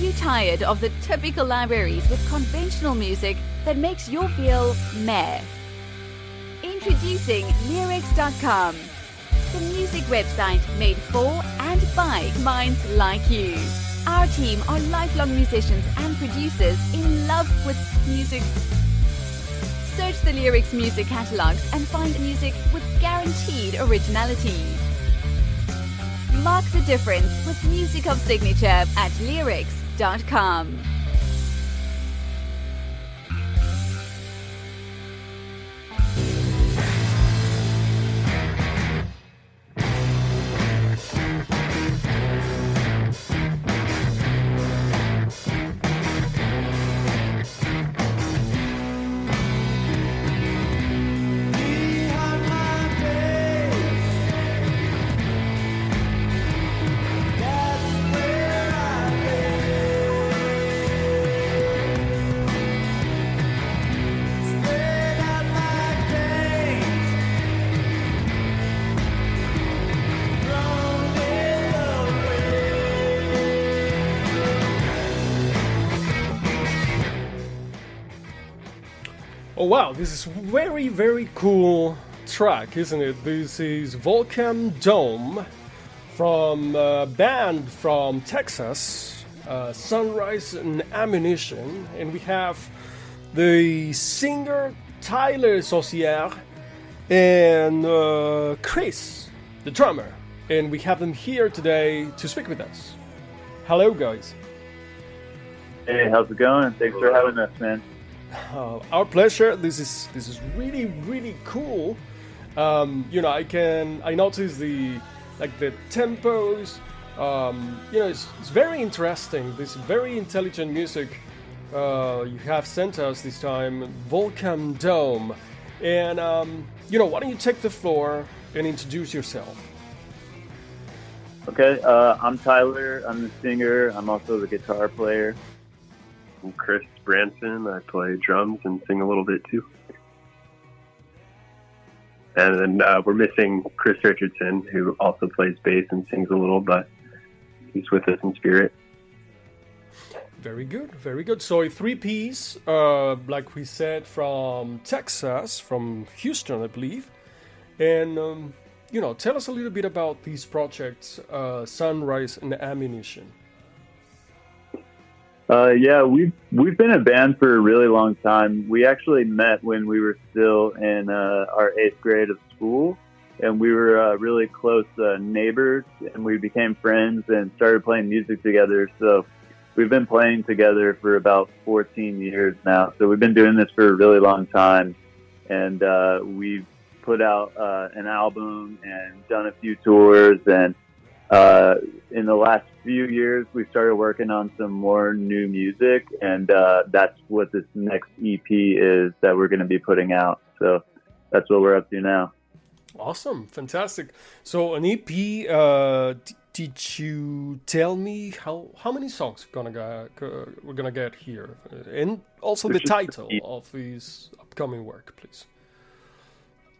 you tired of the typical libraries with conventional music that makes you feel meh? Introducing Leerecs.com, the music website made for and by minds like you. Our team are lifelong musicians and producers in love with music. Search the Leerecs music catalogs and find music with guaranteed originality. Mark the difference with music of signature at Leerecs.com. Oh wow, this is very, very cool track, isn't it? This is Volcán Dome from a band from Texas, Sunrise and Ammunition, and we have the singer Tyler Saucier and Chris, the drummer, and we have them here today to speak with us. Hello, guys. Hey, how's it going? Thanks for having us, man. Our pleasure. This is really, really cool. I notice the tempos. It's very interesting. This very intelligent music you have sent us this time, Volcán Dome. And why don't you take the floor and introduce yourself? Okay, I'm Tyler. I'm the singer. I'm also the guitar player. I'm Chris Branson. I play drums and sing a little bit too. And then we're missing Chris Richardson, who also plays bass and sings a little, but he's with us in spirit. Very good, very good. So a three-piece, like we said, from Texas, from Houston, I believe. And, tell us a little bit about these projects, Sunrise and Ammunition. We've been a band for a really long time. We actually met when we were still in our 8th grade of school, and we were really close neighbors, and we became friends and started playing music together. So we've been playing together for about 14 years now. So we've been doing this for a really long time, and we've put out an album and done a few tours, and in the last few years, we started working on some more new music, and that's what this next EP is that we're going to be putting out. So that's what we're up to now. Awesome, fantastic. So an EP. Did you tell me how many songs we're gonna get here, and also the title of this upcoming work, please?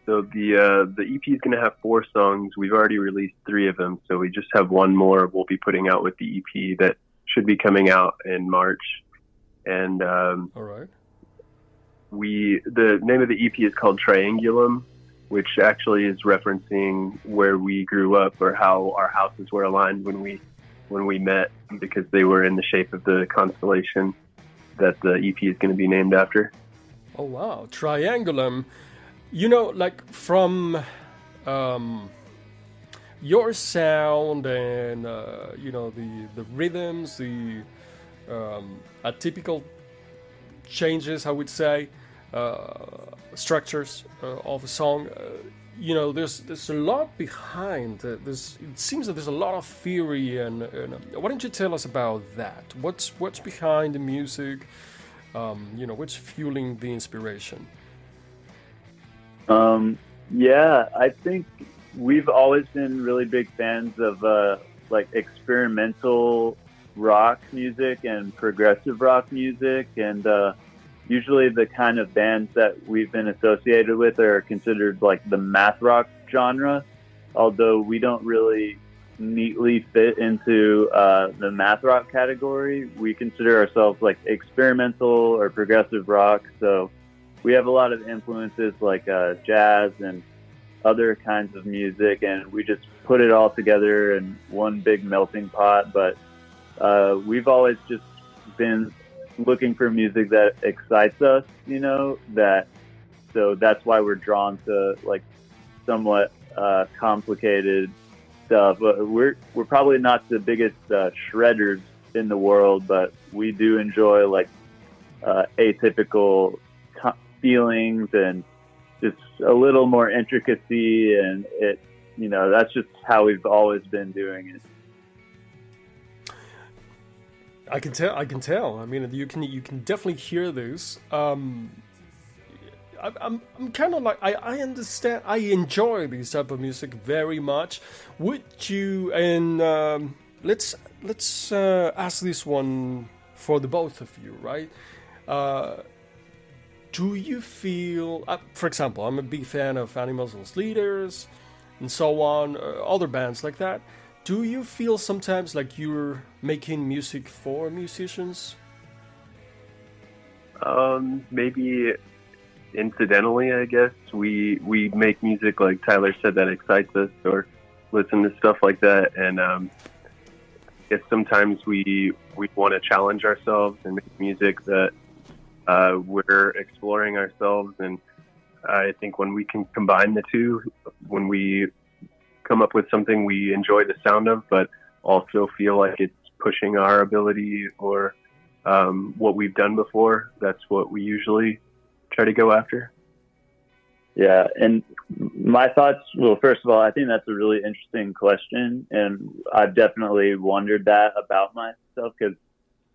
So the EP is going to have 4 songs. We've already released 3 of them, so we just have one more we'll be putting out with the EP that should be coming out in March. And all right, the name of the EP is called Triangulum, which actually is referencing where we grew up or how our houses were aligned when we met, because they were in the shape of the constellation that the EP is going to be named after. Oh wow, Triangulum. From your sound and the rhythms, the atypical changes, I would say, structures of a song. There's a lot behind. It seems that there's a lot of theory, and why don't you tell us about that? What's behind the music? What's fueling the inspiration? I think we've always been really big fans of experimental rock music and progressive rock music, and usually the kind of bands that we've been associated with are considered like the math rock genre, although we don't really neatly fit into the math rock category. We consider ourselves like experimental or progressive rock, so we have a lot of influences like jazz and other kinds of music, and we just put it all together in one big melting pot. But we've always just been looking for music that excites us, so that's why we're drawn to like somewhat complicated stuff. But we're probably not the biggest shredders in the world, but we do enjoy like atypical feelings and just a little more intricacy, and that's just how we've always been doing it. I can tell. I mean, you can definitely hear this. I'm kind of like I understand. I enjoy this type of music very much. Would you? And let's ask this one for the both of you, right? Do you feel, for example, I'm a big fan of Animals as Leaders and so on, other bands like that. Do you feel sometimes like you're making music for musicians? Maybe incidentally, I guess. We make music, like Tyler said, that excites us, or listen to stuff like that. And I guess sometimes we want to challenge ourselves and make music that we're exploring ourselves. And I think when we can combine the two, when we come up with something we enjoy the sound of, but also feel like it's pushing our ability or what we've done before, that's what we usually try to go after. Yeah, and my thoughts, well, first of all, I think that's a really interesting question, and I've definitely wondered that about myself, because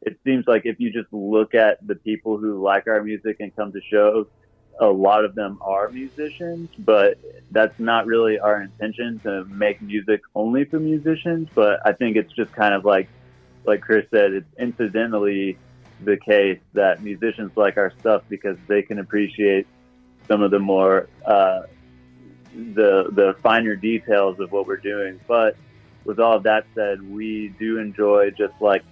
it seems like if you just look at the people who like our music and come to shows, a lot of them are musicians, but that's not really our intention to make music only for musicians. But I think it's just kind of like Chris said, it's incidentally the case that musicians like our stuff because they can appreciate some of the more the finer details of what we're doing. But with all of that said, we do enjoy just like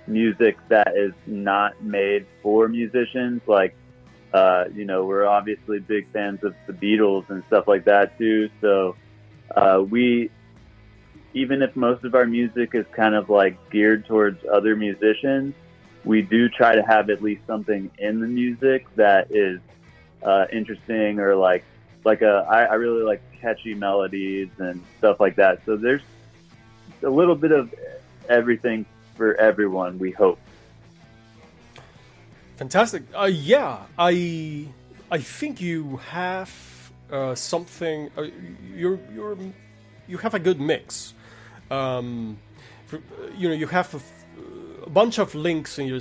music that is not made for musicians. Like, we're obviously big fans of the Beatles and stuff like that too. So we, even if most of our music is kind of like geared towards other musicians, we do try to have at least something in the music that is interesting, or I really like catchy melodies and stuff like that. So there's a little bit of everything for everyone, we hope. Fantastic. Yeah, I think you have something. You have a good mix. You have a bunch of links in your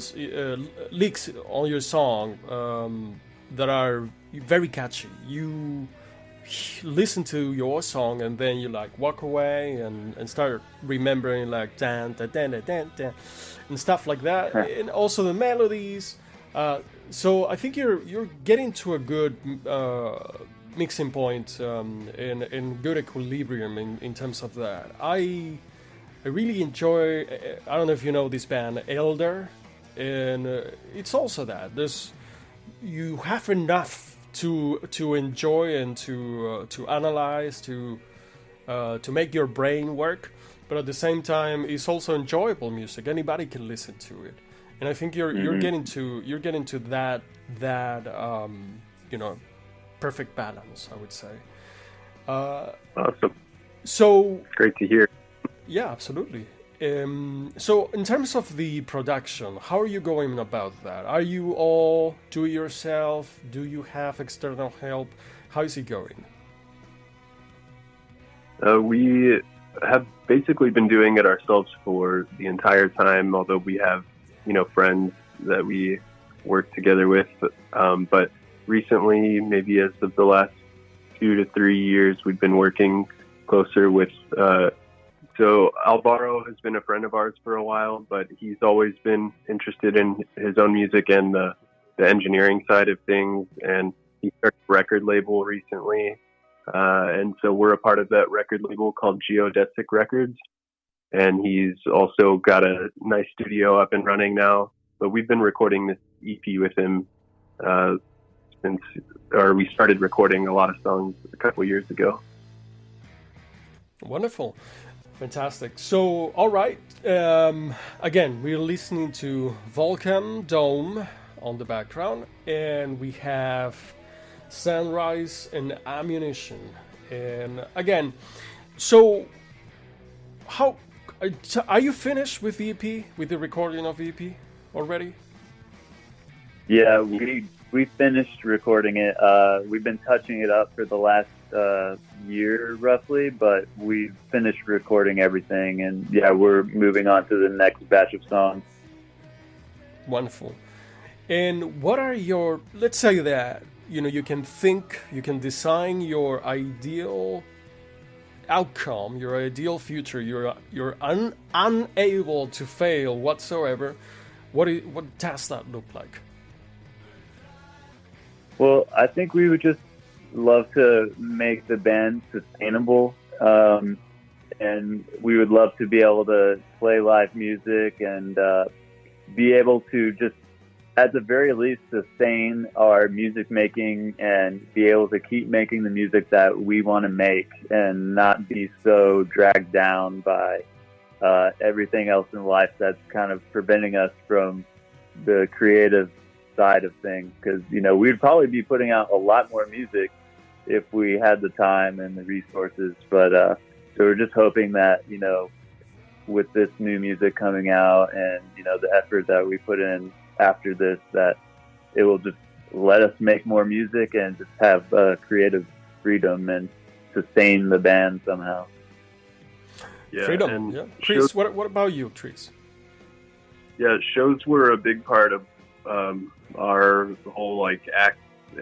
leaks on your song that are very catchy. You listen to your song and then you like walk away and start remembering like dan dan dan dan dan and stuff like that, and also the melodies. So I think you're getting to a good mixing point in good equilibrium in terms of that. I really enjoy. I don't know if you know this band Elder, and it's also that you have enough to enjoy and to analyze, to make your brain work, but at the same time it's also enjoyable music. Anybody can listen to it, and I think you're getting to that perfect balance, I would say. Awesome. So great to hear. Yeah, absolutely. So in terms of the production, how are you going about that? Are you all do it yourself? Do you have external help? How is it going? We have basically been doing it ourselves for the entire time, although we have, friends that we work together with. But recently, maybe as of the last 2 to 3 years, we've been working closer with So Alvaro has been a friend of ours for a while, but he's always been interested in his own music and the engineering side of things. And he started a record label recently. And so we're a part of that record label called Geodesic Records. and he's also got a nice studio up and running now. But we've been recording this EP with him we started recording a lot of songs a couple years ago. Wonderful. Fantastic. So, all right. Again, we're listening to Volcam Dome on the background, and we have Sunrise and Ammunition. And again, so how are you finished with the EP, with the recording of the EP already? Yeah, we finished recording it. We've been touching it up for the last year roughly, but we finished recording everything, and yeah, we're moving on to the next batch of songs. Wonderful. And what are your, let's say that, you can design your ideal outcome, your ideal future, you're unable to fail whatsoever. What does that look like? Well, I think we would just love to make the band sustainable, and we would love to be able to play live music and be able to just, at the very least, sustain our music making and be able to keep making the music that we want to make and not be so dragged down by everything else in life that's kind of preventing us from the creative side of things, because we'd probably be putting out a lot more music if we had the time and the resources, but so we're just hoping that with this new music coming out and the effort that we put in after this, that it will just let us make more music and just have creative freedom and sustain the band somehow. Yeah, freedom. And yeah. Trees, what about you, Trees? Yeah, shows were a big part of our whole act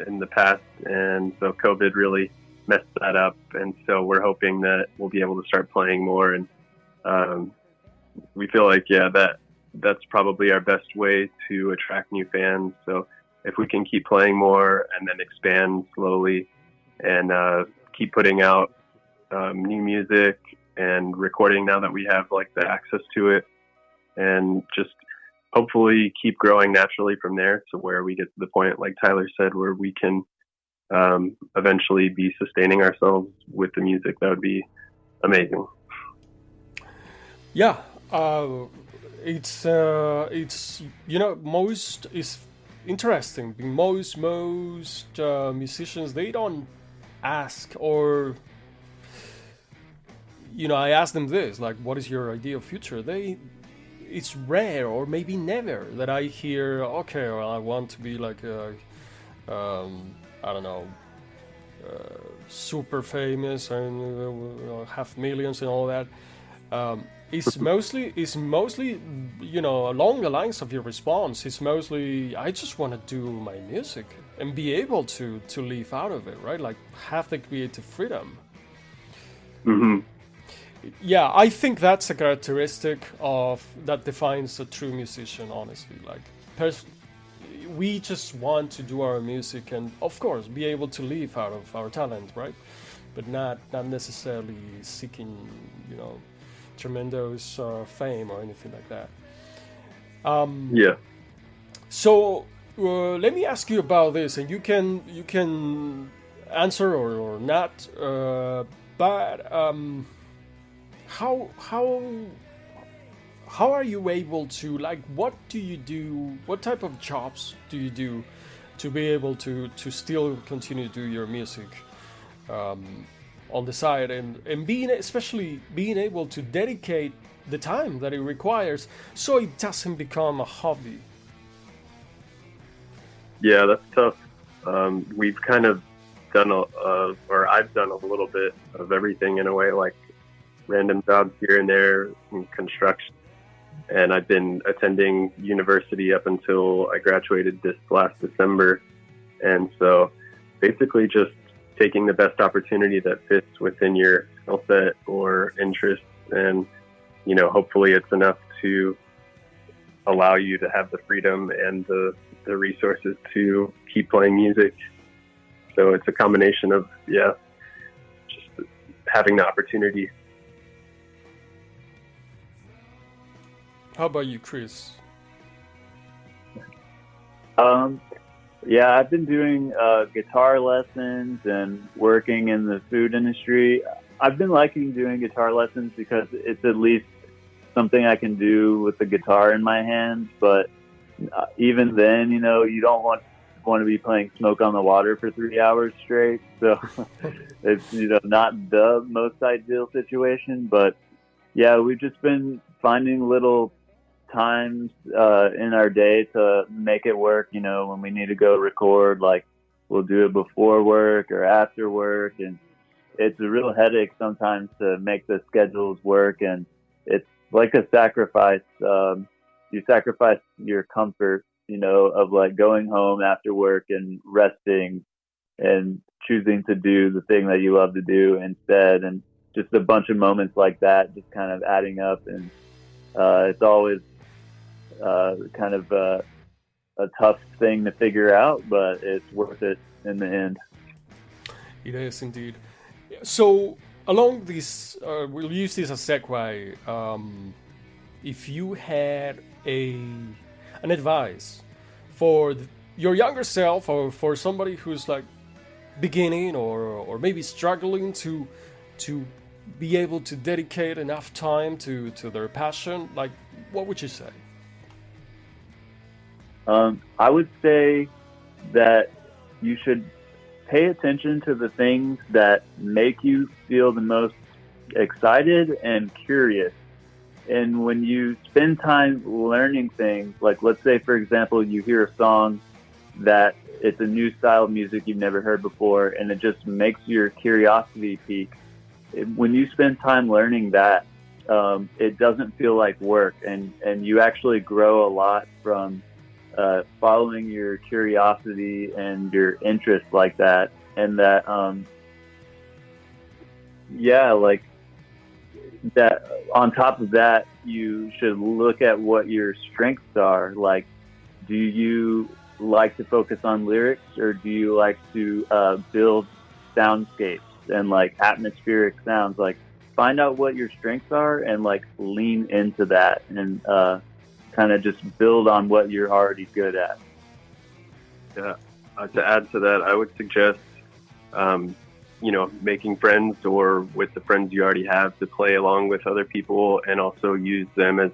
in the past, and so COVID really messed that up, and so we're hoping that we'll be able to start playing more, and we feel like that's probably our best way to attract new fans. So if we can keep playing more and then expand slowly and keep putting out new music and recording now that we have the access to it, and just hopefully keep growing naturally from there to where we get to the point, like Tyler said, where we can eventually be sustaining ourselves with the music. That would be amazing. Yeah, it's most is interesting. Most musicians, they don't ask, or I ask them this, what is your ideal future? It's rare, or maybe never, that I hear, okay, well, I want to be super famous and have millions and all that. It's mostly along the lines of your response. It's mostly, I just want to do my music and be able to live out of it, right? Have the creative freedom. Mm-hmm. Yeah, I think that's a characteristic that defines a true musician, honestly. We just want to do our music and, of course, be able to live out of our talent, right? But not necessarily seeking, tremendous fame or anything like that. Yeah. So let me ask you about this, and you can answer or not. But how are you able to, what do you do, what type of jobs do you do to be able to still continue to do your music on the side, and especially being able to dedicate the time that it requires so it doesn't become a hobby? Yeah, that's tough. We've kind of done or I've done a little bit of everything in a way, random jobs here and there in construction. And I've been attending university up until I graduated this last December. And so basically just taking the best opportunity that fits within your skill set or interests. And, hopefully it's enough to allow you to have the freedom and the resources to keep playing music. So it's a combination of, just having the opportunity. How about you, Chris? Yeah, I've been doing guitar lessons and working in the food industry. I've been liking doing guitar lessons because it's at least something I can do with the guitar in my hands. But even then, you don't want to be playing Smoke on the Water for 3 hours straight. So it's not the most ideal situation. But yeah, we've just been finding little times in our day to make it work. When we need to go record, like we'll do it before work or after work, and it's a real headache sometimes to make the schedules work, and it's like a sacrifice. You sacrifice your comfort, of like going home after work and resting and choosing to do the thing that you love to do instead, and just a bunch of moments like that just kind of adding up, and it's always kind of a tough thing to figure out, but it's worth it in the end. It is indeed. So along this, we'll use this as a segue. If you had an advice for your younger self, or for somebody who's like beginning or maybe struggling to be able to dedicate enough time to their passion, like what would you say? I would say that you should pay attention to the things that make you feel the most excited and curious. And when you spend time learning things, like let's say, for example, you hear a song that it's a new style of music you've never heard before, and it just makes your curiosity peak. When you spend time learning that, it doesn't feel like work, and you actually grow a lot from following your curiosity and your interest like that. And that, like that, on top of that, you should look at what your strengths are. Like, do you like to focus on lyrics, or do you like to build soundscapes and like atmospheric sounds? Like, find out what your strengths are and like lean into that, and kind of just build on what you're already good at. Yeah. To add to that, I would suggest, making friends, or with the friends you already have, to play along with other people, and also use them as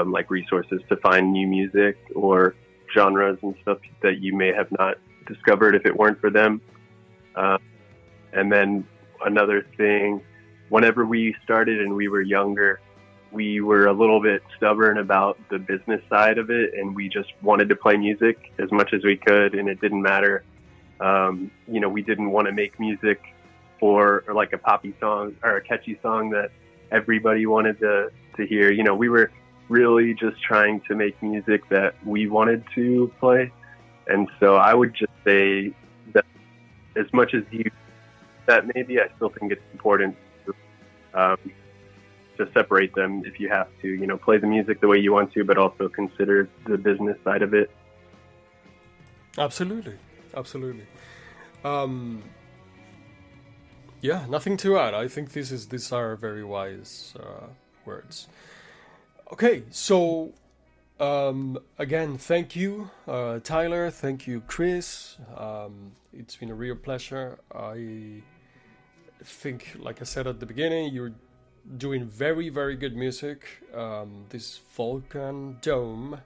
like resources to find new music or genres and stuff that you may have not discovered if it weren't for them. And then another thing, whenever we started and we were younger, we were a little bit stubborn about the business side of it, and we just wanted to play music as much as we could, and it didn't matter. We didn't want to make music for like a poppy song or a catchy song that everybody wanted to hear. We were really just trying to make music that we wanted to play. And so I would just say that as much as that maybe, I still think it's important to separate them if you have to, play the music the way you want to, but also consider the business side of it. Absolutely. Nothing to add. I think these are very wise words. Okay, so again, thank you, Tyler. Thank you, Chris. It's been a real pleasure. I think, like I said at the beginning, you're doing very, very good music. This Vulcan Dome,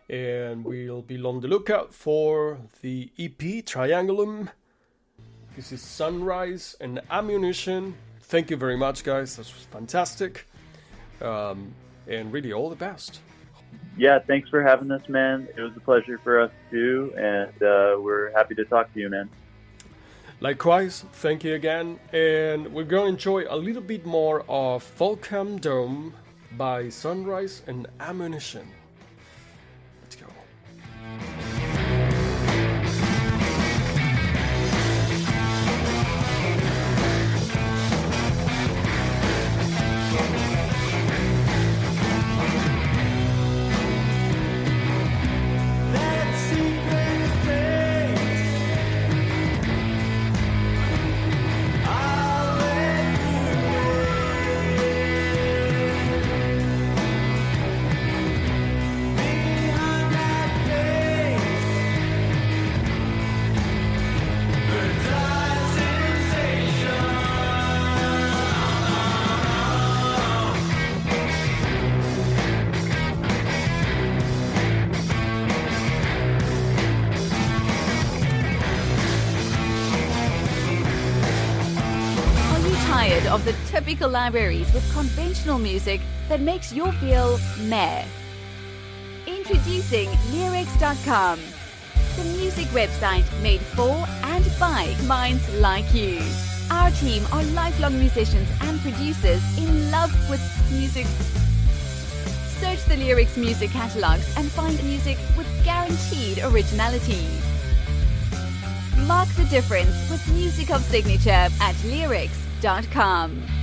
and we'll be on the lookout for the EP Triangulum. This is Sunrise and Ammunition. Thank you very much, guys. That was fantastic. And really, all the best. Yeah, thanks for having us, man. It was a pleasure for us too, and we're happy to talk to you, man. Likewise, thank you again, and we're going to enjoy a little bit more of Vulcan Dome by Sunrise and Ammunition. Let's go. of the typical libraries with conventional music that makes you feel meh. Introducing Leerecs.com, the music website made for and by minds like you. Our team are lifelong musicians and producers in love with music. Search the Leerecs music catalogs and find music with guaranteed originality. Mark the difference with music of signature at Leerecs.com.